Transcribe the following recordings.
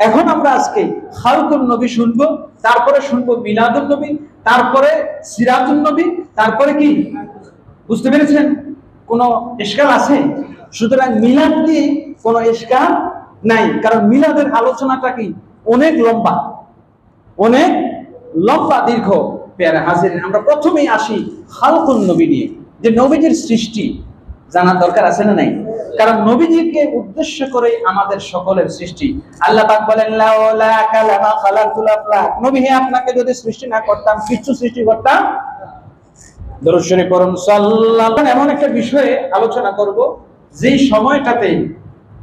এখন আমরা আজকে খালকুন নবী শুনবো, তারপরে শুনবো মিলাদুন নবী, তারপরে সিরাতুন নবী, তারপরে কি? বুঝতে পেরেছেন? কোনো ইশকাল আছে? সুতরাং মিলাদ নিয়ে কোনো ইশকাল নাই, কারণ মিলাদের আলোচনাটা কি অনেক লম্বা, অনেক লম্বা দীর্ঘ। পেয়ারা হাজিরিন, আমরা প্রথমেই আসি খালকুন নবী নিয়ে, যে নবীজির সৃষ্টি জানার দরকার আছে না নাই? কারণ নবীজিকে উদ্দেশ্য করে আমাদের সকলের সৃষ্টি। আল্লাহ পাক বলেন লাউলা কালামা খালাকুল আফলাক, নবী হে আপনাকে যদি সৃষ্টি না করতাম কিছু সৃষ্টি করতাম। দরুদ শরীফ পড়ুন সাল্লাল্লাহু আলাইহি। এমন একটা বিষয়ে আলোচনা করব যেই সময়টাতে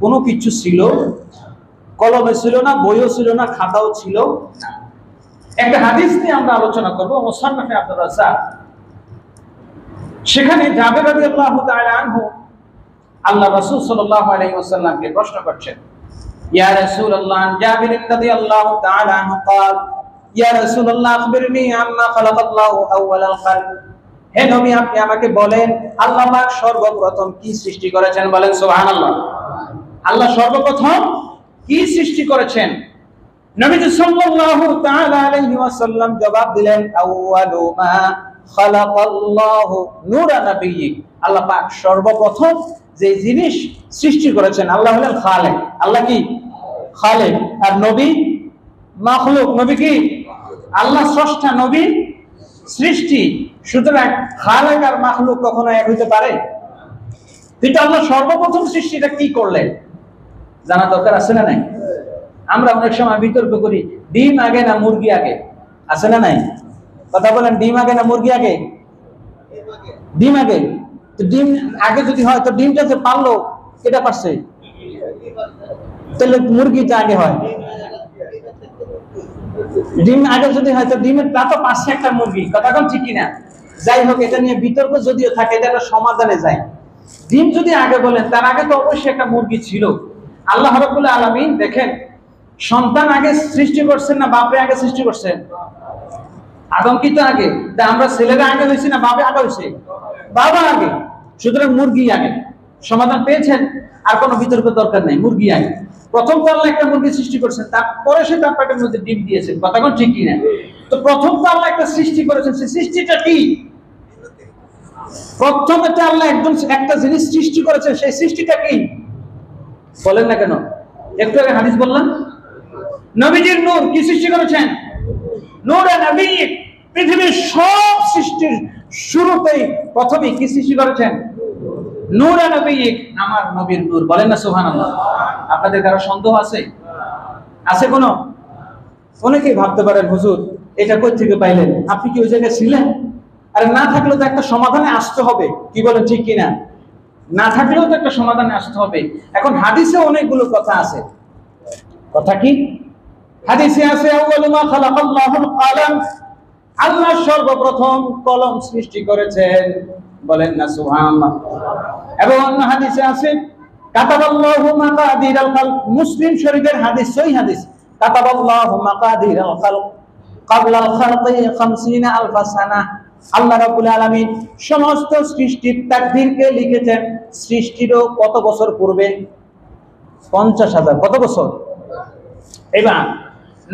কোনো কিছু ছিল, কলমে ছিল না, বইও ছিল না, খাতাও ছিল না। একটা হাদিস নিয়ে আমরা আলোচনা করব, মুসান্নাফে আব্দুর রাজ্জাক। সেখানে জাবের রাদিয়াল্লাহু তাআলা আনহু আল্লাহ রাসূল সাল্লাল্লাহু আলাইহি ওয়াসাল্লামকে প্রশ্ন করছেন, ইয়া রাসূলুল্লাহ, জাবির রাদিয়াল্লাহু তাআলা আনহু قال ইয়া রাসূলুল্লাহ আখবিরনি আম্মা খালাকাল্লাহু আউওয়ালাল খালক, হে নবী আপনি আমাকে বলেন আল্লাহ পাক সর্বপ্রথম কি সৃষ্টি করেছেন? বলেন সুবহানাল্লাহ। আল্লাহ সর্বপ্রথম কি সৃষ্টি করেছেন? নবী সাল্লাল্লাহু তাআলা আলাইহি ওয়াসাল্লাম জবাব দিলেন, আউওয়ালু মা খালাকাল্লাহু নূরা নাবিয়্যিক, আল্লাহ পাক সর্বপ্রথম যে জিনিস সৃষ্টি করেছেন, আল্লাহ হলেন খালেক। আল্লাহ কি? খালেক। আর নবী মাখলুক। নবী কি? আল্লাহ স্রষ্টা, নবী সৃষ্টি। সুতরাং খালেক আর মাখলুক কখনো এক হইতে পারে? কিন্তু আল্লাহ সর্বপ্রথম সৃষ্টিটা কি করলেন জানা দরকার আছে না নাই? আমরা অনেক সময় বিতর্ক করি, ডিম আগে না মুরগি আগে, আছে না নাই? কথা বলেন, ডিম আগে না মুরগি আগে? ডিম আগে। তো ডিম আগে যদি হয় তো ডিমটা যে পারলো এটা পারছে, তাহলে মুরগিটা আগে হয়। ডিম আগে যদি হয় তো ডিমের তা তো পারছে একটা মুরগি। কথা কোন ঠিক কিনা? যাই হোক, এটা নিয়ে বিতর্ক যদিও থাকে, এটা একটা সমাধানে যায়। ডিম যদি আগে বলেন, তার আগে তো অবশ্যই একটা মুরগি ছিল। আল্লাহ রাব্বুল আলামিন দেখেন, সন্তান আগে সৃষ্টি করছেন না বাপরে আগে সৃষ্টি করছেন? আদম কি তো আগে? তা আমরা ছেলেরা আগে হয়েছি না বাবা আগে হয়েছে? বাবা আগে। সুতরাং মুরগি আগে। সমাধান পেয়েছেন? আর কোনো বিতর্ক দরকার নাই, মুরগি আগে। প্রথম তো আল্লাহ একটা মুরগি সৃষ্টি করেছেন, তারপরে সে তার পেটের মধ্যে ডিম দিয়েছেন। কথা কোন ঠিক কিনা? তো প্রথম তো আল্লাহ একটা সৃষ্টি করেছেন, সেই সৃষ্টিটা কি? প্রথমে তো আল্লাহ একদম একটা জিনিস সৃষ্টি করেছেন, সেই সৃষ্টিটা কি বলেন না কেন? একটু আগে হাদিস বললাম, নবীজির নূর কি সৃষ্টি করেছেন? নূরে নবী। পৃথিবীর সব সৃষ্টির শুরুতেই প্রথমেই কি সৃষ্টি করেছেন? নূরে নবী, আমার নবীর নূর। বলেন না সুবহানাল্লাহ। আপনাদের কারো সন্দেহ আছে? আছে কোনো? অনেকেই ভাবতে পারেন, হুজুর এটা কই থেকে পাইলেন? আপনি কি ওই জায়গায় ছিলেন? আরে না থাকলেও তো একটা সমাধানে আসতে হবে, কি বলেন ঠিক কিনা? না থাকলেও তো একটা সমাধানে আসতে হবে। এখন হাদিসে অনেকগুলো কথা আছে। কথা কি? হাদিসে আছে আউয়ালু মা খালাকাল্লাহুল কলম, আল্লাহ সর্বপ্রথম কলম সৃষ্টি করেছেন। বলেন না সুবহানাল্লাহ। এবং অন্য হাদিসে আছে কাতাবাল্লাহু মাকাদিরাল খালক, মুসলিম শরীফের হাদিস, সহিহ হাদিস, কাতাবাল্লাহু মাকাদিরাল খালক ক্বাবলাল খালকি 50000 সানা, আল্লাহ রাব্বুল আলামিন সমস্ত সৃষ্টির তাকদীরকে লিখেছেন সৃষ্টিরও কত বছর পূর্বে? 50,000। কত বছর? এবার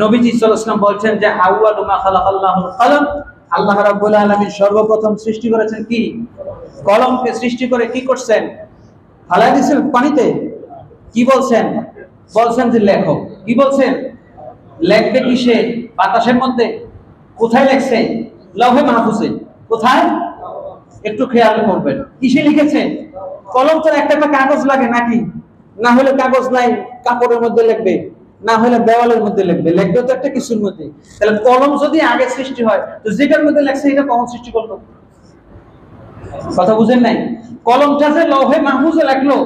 নবীজি সাল্লাল্লাহু আলাইহি ওয়াসাল্লাম বলছেন যে আউয়ালু মা খালাকাল্লাহুল কলম, আল্লাহ রাব্বুল আলামিন সর্বপ্রথম সৃষ্টি করেছেন কি? কলমকে সৃষ্টি করে কি করছেন? ফালাই দিয়েছেন পানিতে। কি বলছেন? বলছেন যে লেখো। কি বলছেন? লেখবে কিসে? বাতাসের মধ্যে। কোথায় লেখছে? লৌহে মাহফুজে। কোথায়? একটু খেয়াল করবেন। কিসে লিখেছে? কলম তো একটা একটা কাগজ লাগে নাকি? না হলে কাগজ নাই, কাপড়ের মধ্যে লিখবে, না হলে দেওয়ালের মধ্যে লিখবে। লিখবে তো একটা কিছুর মধ্যে। তাহলে কলম যদি আগে সৃষ্টি হয়, তো যেটার মধ্যে লেখছে এটা কখন সৃষ্টি করলো? কথা বুঝেন নাই? কলমটা যে লৌহে মাহফুজে লেখলো,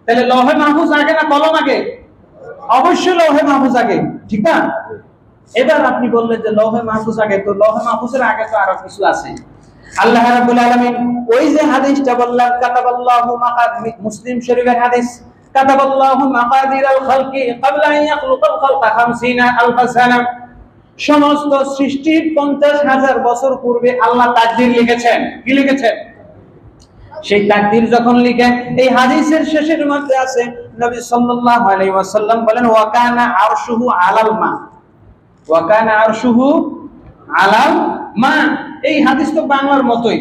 তাহলে লৌহে মাহফুজ আগে না কলম আগে? অবশ্যই লৌহে মাহফুজ আগে, ঠিক না? এবার আপনি বললেন যে লৌহে মাহফুজ আগে, তো লৌহে মাহফুজের আগে তো আরো কিছু আছে। আল্লাহ রাব্বুল আলামিন ওই যে হাদিসটা বললাম, কাতাবাল্লাহু মাকাদির, মুসলিম শরীফের হাদিস, কাতাবাল্লাহু মাকাদিরাল খালকি ক্বাবলা আন ইয়াখলুকাল খালকা 50000 সানা, সমস্ত সৃষ্টির 50,000 বছর পূর্বে আল্লাহ তাকদীর লিখেছেন। কি লিখেছেন? সেই তাকদীর যখন লিখেন, এই হাদিসের শেষের মধ্যে আছে নবী সাল্লাল্লাহু আলাইহি ওয়াসাল্লাম বলেন ওয়া কানা আরশুহু আলাল মা, ওয়া কানা আরশুহু আলাল মা। এই হাদিস তো বাংলার মতোই।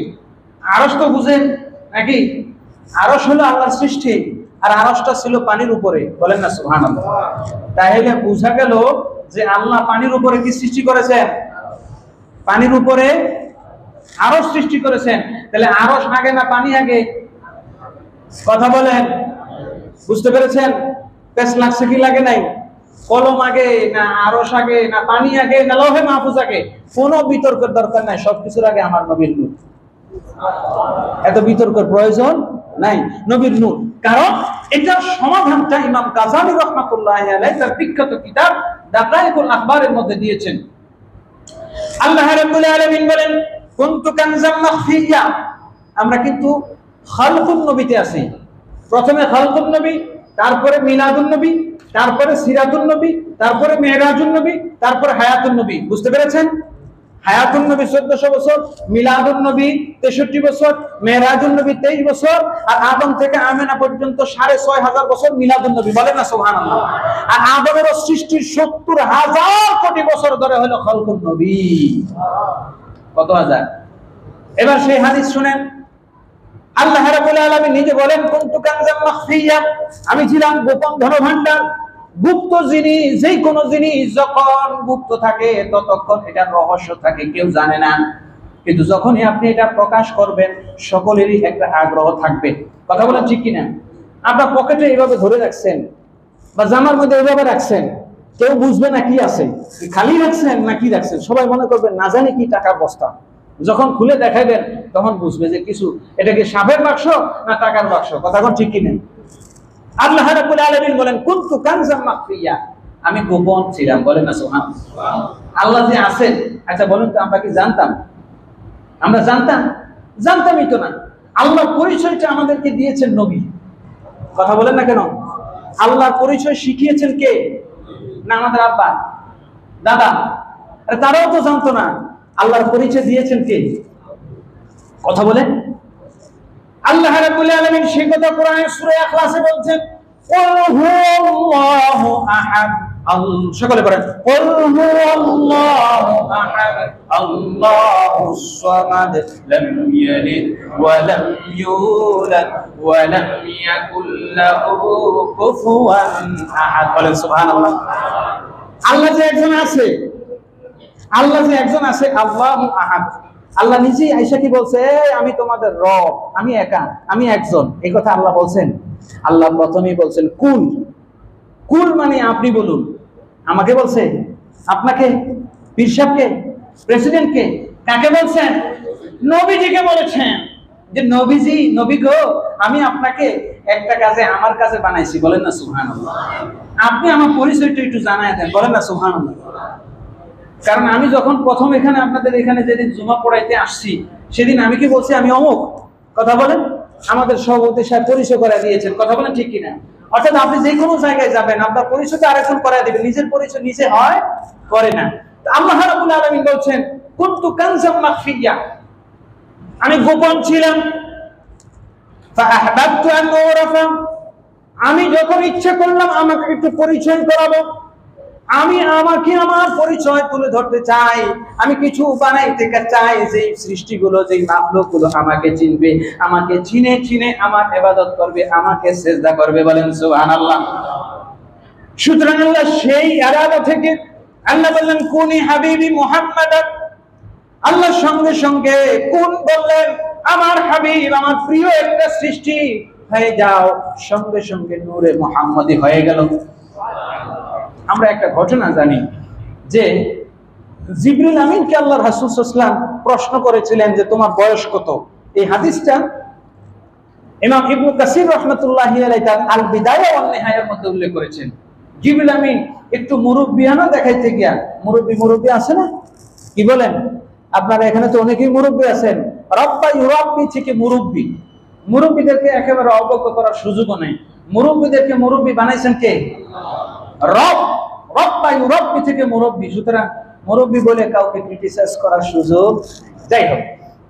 আরশ তো বুঝেন নাকি? আরশ হলো আল্লাহর সৃষ্টি, আর আরশটা ছিল পানির উপরে। বলেন না সুবহানাল্লাহ। তাহলে বোঝা গেল যে আল্লাহ পানির উপরে কি সৃষ্টি করেছেন? পানির উপরে আরশ সৃষ্টি করেছেন। তাহলে আরশ আগে না পানি আগে? কথা বলেন, বুঝতে পেরেছেন? পেছ লাগছে কি লাগে নাই? কলম আগে না আরশ আগে না পানি আগে না লৌহে মাহফুজ আগে? কোনো বিতর্কের দরকার নাই, সবকিছুর আগে আমার নবীর নূর। এত বিতর্কের প্রয়োজন নাই। নবীর নূর, কারণ এটা সমাধানটা ইমাম গাযালি রাহমাতুল্লাহি আলাইহি তার বিখ্যাত কিতাব দাকায়েকুল আখবারের মধ্যে দিয়েছেন। আল্লাহ রাব্বুল আলামিন বলেন কুনতু কানজাম মাখফিয়া। আমরা কিন্তু খালকুন নবীতে আছি। প্রথমে খালকুন নবী, তারপরে মিলাদুন নবী, তারপরে সিরাতুন নবী, তারপরে মেরাজুন নবী, তারপরে হায়াতুন নবী। বুঝতে পেরেছেন? হায়াতুন নবী 1400 বছর, মিলাদুন নবী 63 বছর, মেরাজুন নবী 23 বছর, আর আদম থেকে আমেনা পর্যন্ত 6500 বছর মিলাদুন নবী। বলেন না সুবহানাল্লাহ। আর আদমের সৃষ্টির 70,000 কোটি বছর ধরে হলো খালকুন নবী। কত হাজার? এবার সেই হাদিস শুনেন। আল্লাহ রাব্বুল আলামিন নিজে বলেন কুনতু কানজাম মাখফিয়া, আমি ছিলাম গোপন ধনভাণ্ডার। গুপ্ত জিনিস, যেই কোনো জিনিস যখন গুপ্ত থাকে ততক্ষণ এটা রহস্য থাকে, কেউ জানে না। কিন্তু যখনই আপনি এটা প্রকাশ করবেন সকলেরই একটা আগ্রহ থাকবে। কথা বলেন ঠিক কিনা? আপনার পকেটে এইভাবে ধরে রাখছেন বা জামার মধ্যে এইভাবে রাখছেন, কেউ বুঝবে না কি আছে, খালি রাখছেন না কি রাখছেন। সবাই মনে করবেন না জানি কি টাকার বস্তা। যখন খুলে দেখাবেন তখন বুঝবে যে কিছু, এটা কি সাপের বাক্স না টাকার বাক্স। কথা কোন ঠিক কিনা? আল্লাহ রাব্বুল আলামিন বলেন কুনতু কানজাম মাখফিয়া, আমি গোপন ছিলাম। বলেন না সুবহানাল্লাহ। আল্লাহ যে আছেন, আচ্ছা বলুন তো আমরা কি জানতাম? আমরা জানতাম? জানতামই তো না। আল্লাহর পরিচয়টা আমাদেরকে দিয়েছেন নবী। কথা বলেন না কেন? আল্লাহর পরিচয় শিখিয়েছেন কে? না আমাদের আব্বা দাদা? আরে তারাও তো জানতো না। আল্লাহর পরিচয় দিয়েছেন কে? কথা বলেন। আল্লাহ রাব্বুল আলামিন সেই কথা কোরআনের সূরা ইখলাসে বলছেন কুল হুয়াল্লাহু আহাদ। সকলে বলেন কুল হুয়াল্লাহু আহাদ আল্লাহুস সামাদ লাম ইয়ালিদ ওয়া লাম ইউলাদ ওয়া লাম ইয়াকুল লাহু কুফুয়ান আহাদ। বলেন সুবহানাল্লাহ। আল্লাহ যে একজন আছে, আল্লাহ যে একজন আছে, আল্লাহু আহাদ। আল্লাহ নিজেই আয়েশা কি বলছে? আমি তোমাদের রব, আমি একা, আমি একজন। এই কথা আল্লাহ বলছেন। আল্লাহ প্রথমেই বলছেন কুল। কুল মানে আপনি বলুন। আমাকে বলছে? আপনাকে? পীর সাহেবকে? প্রেসিডেন্টকে? কাকে বলছেন? নবীজিকে বলেছেন যে নবীজি, নবী গো, আমি আপনাকে একটা কাজে, আমার কাছে বানাইছি। বলেন না সুবহানাল্লাহ। আপনি আমার পরিচয়টা একটু জানায় দেন। বলেন না সুবহানাল্লাহ। কারণ আমি যখন প্রথম এখানে আপনাদের এখানে যেদিন জুমা পড়াইতে আসছি, সেদিন আমি কি বলছি? আমি অমুক। কথা বলেন। আমাদের সভাপতি সাহেব পরিচয় করে দিয়েছেন। কথা বলেন ঠিক কিনা? অর্থাৎ আপনি যে কোনো জায়গায় যাবেন আপনার পরিচয়টা আরেকজন করায় দিবেন, নিজের পরিচয় নিজে হয় করে না। আল্লাহ রাব্বুল আলামিন বলছেন কুনতু কানজাম মাখফিয়া, আমি গোপন ছিলাম। ফাআহবাবতু আন উরাফা, আমি যখন ইচ্ছা করলাম আমাকে একটু পরিচয় করাবো, আমি আমাকে আমার পরিচয় তুলে ধরতে চাই, আমি কিছু বানাইতে চাই যে সৃষ্টিগুলো, যে মাখলুকগুলো আমাকে চিনবে, আমাকে চিনে চিনে আমার ইবাদত করবে, আমাকে সিজদা করবে। বলেন সুবহানাল্লাহ। সুতরাং আল্লাহ সেই ইরাদা থেকে আল্লাহ বললেন কুনি হাবিবি মুহাম্মাদান। আল্লাহ সঙ্গে সঙ্গে কোন বললেন, আমার হাবিব, আমার প্রিয় একটা সৃষ্টি হয়ে যাও। সঙ্গে সঙ্গে নূরে মুহাম্মাদি হয়ে গেল। আমরা একটা ঘটনা জানি যে জিবরিল আমিনকে আল্লাহ রাসূল সাল্লাল্লাহু আলাইহি ওয়াসাল্লাম প্রশ্ন করেছিলেন যে তোমার বয়স কত। এই হাদিসটা ইমাম ইবনে কাসির রাহমাতুল্লাহি আলাইহি তার আল বিদায়া ওয়ান নিহায়ার মধ্যে উল্লেখ করেছেন। জিবরিল আমিন একটু মুরব্বিয়ানা দেখাইতে গিয়া, মুরব্বি আছে না? কি বলেন? আপনারা এখানে তো অনেকেই মুরব্বি আছেন। রব্বা ইউরাব্বি থেকে মুরব্বি, মুরব্বিদেরকে একেবারে অবজ্ঞ করার সুযোগও নেই। মুরব্বিদেরকে মুরব্বি বানাইছেন কে? রব। রব্বা ইউরাব্বি থেকে মুরব্বি। সুতরাং মুরব্বি বলে কাউকে ক্রিটিসাইজ করার সুযোগ। যাই হোক,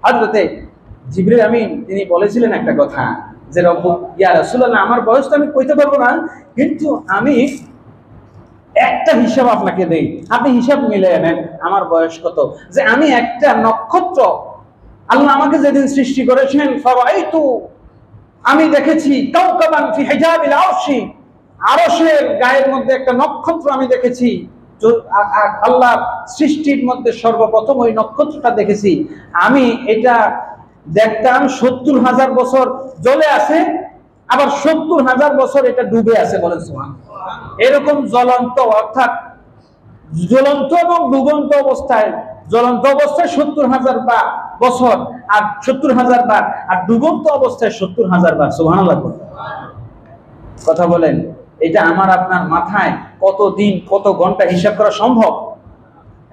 হযরতে জিবরিল আমিন তিনি বলেছিলেন একটা কথা যে রব্বু ইয়া রাসূলুল্লাহ, আমার বয়স তো আমি কইতে পারবো না, কিন্তু আমি একটা হিসাব আপনাকে দেই, আপনি হিসাব মিলিয়ে নেন আমার বয়স কত। যে আমি একটা নক্ষত্র, আল্লাহ আমাকে যেদিন সৃষ্টি করেছেন, ফারাইতু, আমি দেখেছি কাওকাবান ফি হিজাবিল আরশি, আরশের গায়ের মধ্যে একটা নক্ষত্র আমি দেখেছি। আল্লাহ সৃষ্টির মধ্যে সর্বপ্রথম ওই নক্ষত্রটা দেখেছি। আমি এটা দেখতাম 70,000 বছর জ্বলে আছে, আবার 70,000 বছর এটা ডুবে আছে, বলেন সুবহানাল্লাহ। এরকম জ্বলন্ত, অর্থাৎ জ্বলন্ত এবং ডুবন্ত অবস্থায়, জ্বলন্ত অবস্থায় 70,000 বছর আর 70,000 বার, আর ডুবন্ত অবস্থায় 70,000 বার। সুবহানাল্লাহ। কথা বলেন, এটা আমার আপনার মাথায় কত দিন কত ঘন্টা হিসাব করা সম্ভব?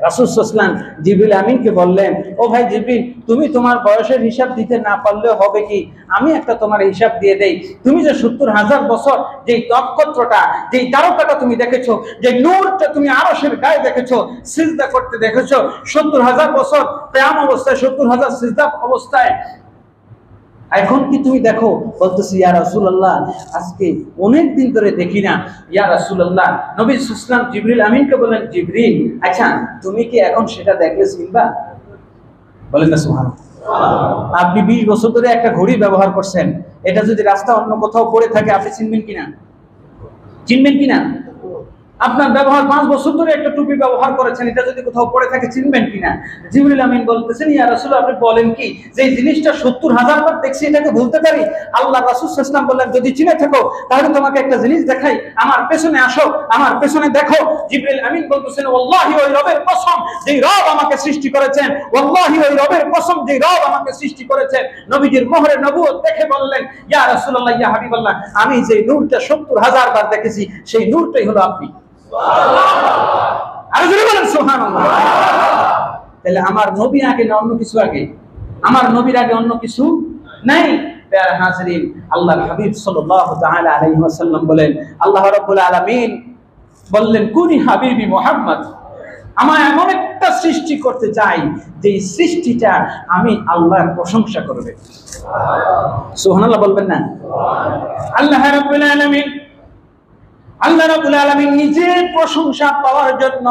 রাসূল সাল্লাল্লাহু আলাইহি ওয়াসাল্লাম জিবরিল আমিনকে বললেন, ও ভাই জিবরিল, তুমি তোমার বয়সের হিসাব দিতে না পারলেও হবে কি, আমি একটা তোমার হিসাব দিয়ে দেই। তুমি যে 70,000 বছর যেই নক্ষত্রটা, যেই তারকাটা তুমি দেখেছো, যে নূরটা তুমি আরশের গায়ে দেখেছো, সিজদা করতে দেখেছো 70,000 বছর কিয়াম অবস্থায়, 70,000 সিজদা অবস্থায়, এখন কি তুমি দেখো? বলতেছি ইয়া রাসূলুল্লাহ, আজকে অনেক দিন ধরে দেখি না। ইয়া রাসূলুল্লাহ, নবী সাল্লাল্লাহু আলাইহি ওয়াসাল্লাম জিবরিল আমিনকে বলেন, জিবরিল, আচ্ছা তুমি কি এখন সেটা দেখলে চিনবা? বলেন না সুবহানাল্লাহ। আপনি 20 বছর ধরে একটা ঘড়ি ব্যবহার করছেন, এটা যদি রাস্তা অন্য কোথাও পড়ে থাকে আপনি চিনবেন কিনা? চিনবেন কিনা? আপনার ব্যবহার 5 বছর ধরে একটা টুপি ব্যবহার করেছেন, এটা যদি কোথাও পড়ে থাকে চিনবেন কিনা? জিবরিল আমিন বলতেছেন, ইয়া রাসূলুল্লাহ, আপনি বলেন কি যে এই জিনিসটা 70,000 বার দেখছি, এটাকে ভুলতে পারি? আল্লাহ রাসূল সাল্লাল্লাহু আলাইহি ওয়াসাল্লাম বললেন, যদি চিনে থাকো তাহলে তোমাকে একটা জিনিস দেখাই, আমার পেছনে আসো, আমার পেছনে দেখো। জিবরিল আমিন বলতেছেন, ওয়াল্লাহি, ওই রবের কসম যেই রব আমাকে সৃষ্টি করেছেন, ওয়াল্লাহি, ওই রবের কসম যেই রব আমাকে সৃষ্টি করেছেন। নবীজির মোহরে নবুয়ত দেখে বললেন, ইয়া রাসূলুল্লাহ, ইয়া হাবিবাল্লাহ, আমি যে নূরটা 70,000 বার দেখেছি, সেই নূরটাই হলো আপনি। আর যদি বলেন সুবহানাল্লাহ। তাহলে আমার নবী আগে না অন্য কিছু আগে? আমার নবীর আগে অন্য কিছু নাই। প্যারা হাজরিন, আল্লাহর হাবিব সাল্লাল্লাহু তাআলা আলাইহি ওয়াসাল্লাম বলেন, আল্লাহ রাব্বুল আলামিন বললেন, কুনি হাবিবি মুহাম্মদ, আমার এমন একটা সৃষ্টি করতে চাই যে সৃষ্টিটা আমি আল্লাহর প্রশংসা করবে। সুবহানাল্লাহ বলবেন না? আল্লাহ রাব্বুল আলামিন, আল্লাহ রাব্বুল আলামিন নিজের প্রশংসা পাওয়ার জন্য,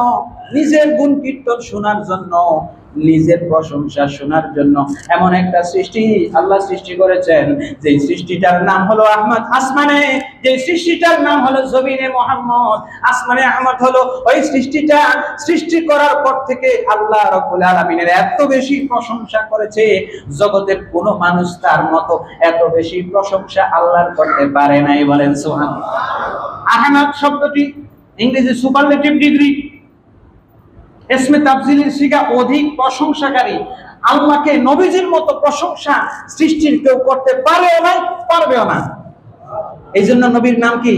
নিজের গুণ কীর্তন শোনার জন্য, নিজের প্রশংসা শোনার জন্য এমন একটা সৃষ্টি আল্লাহ সৃষ্টি করেছেন, যে সৃষ্টিটার নাম হলো আহমদ। আসমানে যে সৃষ্টিটার নাম হলো জমিনে মুহাম্মদ, আসমানে আহমদ হলো ওই সৃষ্টিটা। সৃষ্টি করার পর থেকে আল্লাহ রাব্বুল আলামিনের এত বেশি প্রশংসা করেছে, জগতের কোনো মানুষ তার মতো এত বেশি প্রশংসা আল্লাহর করতে পারে নাই। বলেন সুবহানাল্লাহ। আহমদ শব্দটি ইংরেজি সুপারলেটিভ ডিগ্রি, ইসমে তাফজিলের সিগা, অধিক প্রশংসাকারী। আল্লাহকে নবীজির মতো প্রশংসা সৃষ্টির কেউ করতে পারেও না, পারবেও না। এই জন্য নবীর নাম কি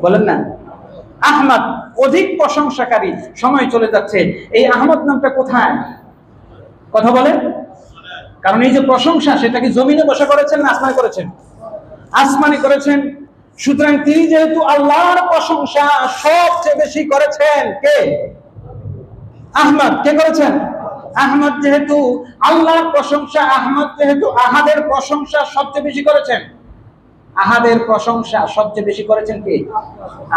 বলেন না? আহমদ, অধিক প্রশংসাকারী। সময় চলে যাচ্ছে, এই আহমদ নামটা কোথায়? কথা বলেন। কারণ এই যে প্রশংসা, সেটা কি জমিনে বসে করেছেন না আসমানে করেছেন? আসমানে করেছেন। সুতরাং তিনি যেহেতু আল্লাহর প্রশংসা সবচেয়ে বেশি করেছেন, কে? আহমদ। কে করেছেন? আহমদ। যেহেতু আল্লাহর প্রশংসা, আহমদ যেহেতু আহাদের প্রশংসা সবচেয়ে বেশি করেছেন, আহাদের প্রশংসা সবচেয়ে বেশি করেছেন কে?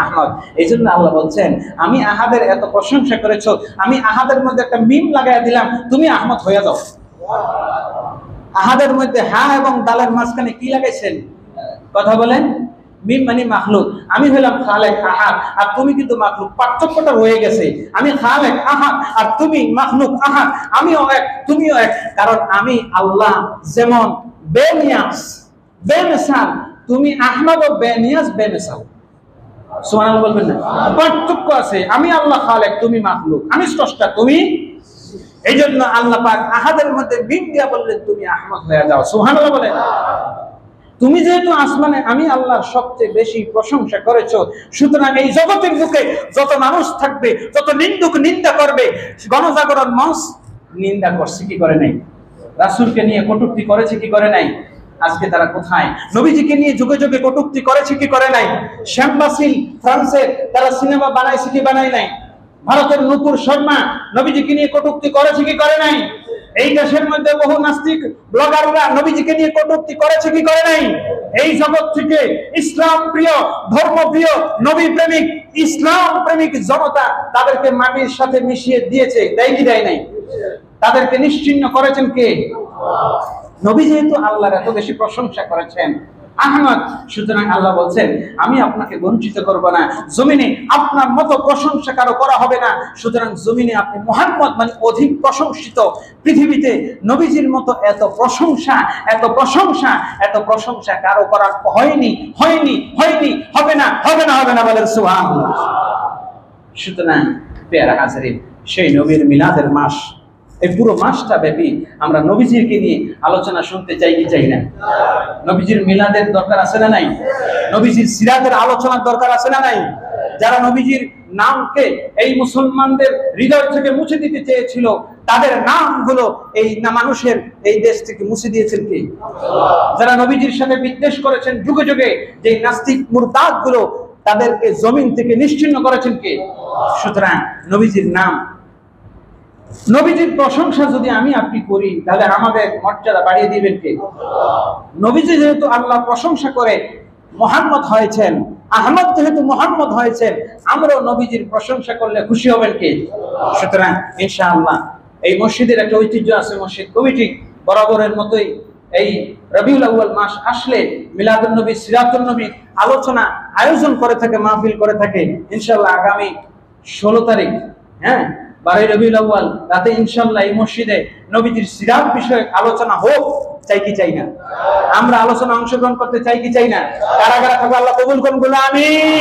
আহমদ। এই জন্য আল্লাহ বলছেন, আমি আহাদের এত প্রশংসা করেছো, আমি আহাদের মধ্যে একটা মিম লাগাইয়া দিলাম, তুমি আহমদ হয়ে যাও। আহাদের মধ্যে হা এবং দালের মাঝখানে কি লাগাইছেন? কথা বলেন। মিম মানে মাখলুক। আমি হলাম খালেক আহাদ, আর তুমি কিন্তু মাখলুক। পার্থক্যটা রয়ে গেছে। আমি খালেক আহাদ আর তুমি মাখলুক আহাদ। আমিও এক, তুমিও এক। কারণ আমি আল্লাহ যেমন বেনিয়াস, বেমিসাল, তুমি আহমদ ও বেনিয়াস, বেমিসাল। সুবহানাল্লাহ বলবেন না? পার্থক্য আছে। আমি আল্লাহ খালেক, তুমি মাখলুক। আমি স্রষ্টা, তুমি। এই জন্য আল্লাহ পাক আহাদের মধ্যে মিম দিয়া বললেন, তুমি আহমদ হয়ে যাও। সুবহানাল্লাহ বলেন। তুমি যেহেতু আসমানে আমি আল্লাহর সবচেয়ে বেশি প্রশংসা করেছো, সুতরাং এই জগতের বুকে যত মানুষ থাকবে, যত নিন্দুক নিন্দা করবে, গণজাগরণ মঞ্চ নিন্দা করছে কি করে নাই? রাসূলকে নিয়ে কটূক্তি করেছে কি করে নাই? আজকে তারা কোথায়? নবীজিকে নিয়ে যুগে যুগে কটূক্তি করেছে কি করে নাই? শ্যামবাসিল ফ্রান্সের তারা সিনেমা বানাইছে কি বানায় নাই? ভারতের নুপুর শর্মা নবীজিকে নিয়ে কটূক্তি করেছে কি করে নাই? এই দেশের মধ্যে বহু নাস্তিক ব্লগাররা নবীজিকে নিয়ে কটূক্তি করেছে কি করে নাই? এই জগৎ থেকে ইসলাম প্রিয়, ধর্মপ্রিয়, নবী প্রেমিক, ইসলাম প্রেমিক জনতা তাদেরকে মাটির সাথে মিশিয়ে দিয়েছে, দেয় কি দেয় নাই? তাদেরকে নিশ্চিহ্ন করেছেন কে? নবী যেহেতু আল্লাহর এত বেশি প্রশংসা করেছেন আহমদ, সুতরাং আল্লাহ বলছেন আমি আপনাকে বঞ্চিত করব না, জমিনে আপনার মতো প্রশংসা কারো করা হবে না, সুতরাং জমিনে আপনি মুহাম্মদ মানে অধিক প্রশংসিত। পৃথিবীতে নবীজির মতো এত প্রশংসা, এত প্রশংসা, এত প্রশংসা কারো করার হয়নি, হয়নি, হয়নি, হবে না, হবে না, হবে না, বলেন সুবহানাল্লাহ। সুতরাং পেয়ারা হাজরিন, সেই নবীর মিলাদের মাস, এই পুরো মাসটা ব্যাপী আমরা নবীজিকে নিয়ে আলোচনা শুনতে চাই কি চাই না? নবীজির মিলাদের দরকার আছে না নাই? নবীজির সিরাতের আলোচনার দরকার আছে না নাই? যারা নবীজির নামকে এই মুসলমানদের হৃদয় থেকে মুছে দিতে চেয়েছিল, তাদের নামগুলো এই মানুষের এই দেশ থেকে মুছে দিয়েছেন কে? যারা নবীজির সাথে বিদ্বেষ করেছেন যুগে যুগে, যে নাস্তিক মুরতাদ গুলো, তাদেরকে জমিন থেকে নিশ্চিহ্ন করেছেন কে? সুতরাং নবীজির নাম, নবীজির প্রশংসা যদি আমি আপনি করি, তাহলে আমাদের মর্যাদা বাড়িয়ে দিবেন কে? নবীজি যেহেতু আল্লাহ প্রশংসা করে মুহাম্মদ হয়েছেন, আহমদ যেহেতু মুহাম্মদ হয়েছেন, আমরাও নবীজির প্রশংসা করলে খুশি হবেন কে? সুতরাং ইনশাআল্লাহ এই মসজিদের একটা ঐতিহ্য আছে, মসজিদ কমিটি বরাবরের মতোই এই রবিউল আউয়াল মাস আসলে মিলাদুন নবী, সিরাতুন নবী আলোচনা আয়োজন করে থাকে, মাহফিল করে থাকে। ইনশাআল্লাহ আগামী 16 তারিখ, হ্যাঁ 12 রবিউল আউয়াল রাতে ইনশাআল্লাহ এই মসজিদে নবীজির সিরাত বিষয়ক আলোচনা হোক, চাই কি চাই না? আমরা আলোচনা অংশগ্রহণ করতে চাই কি চাই না? কারা কারা থাকবে আল্লাহ কবুল করুন, বলে আমিন।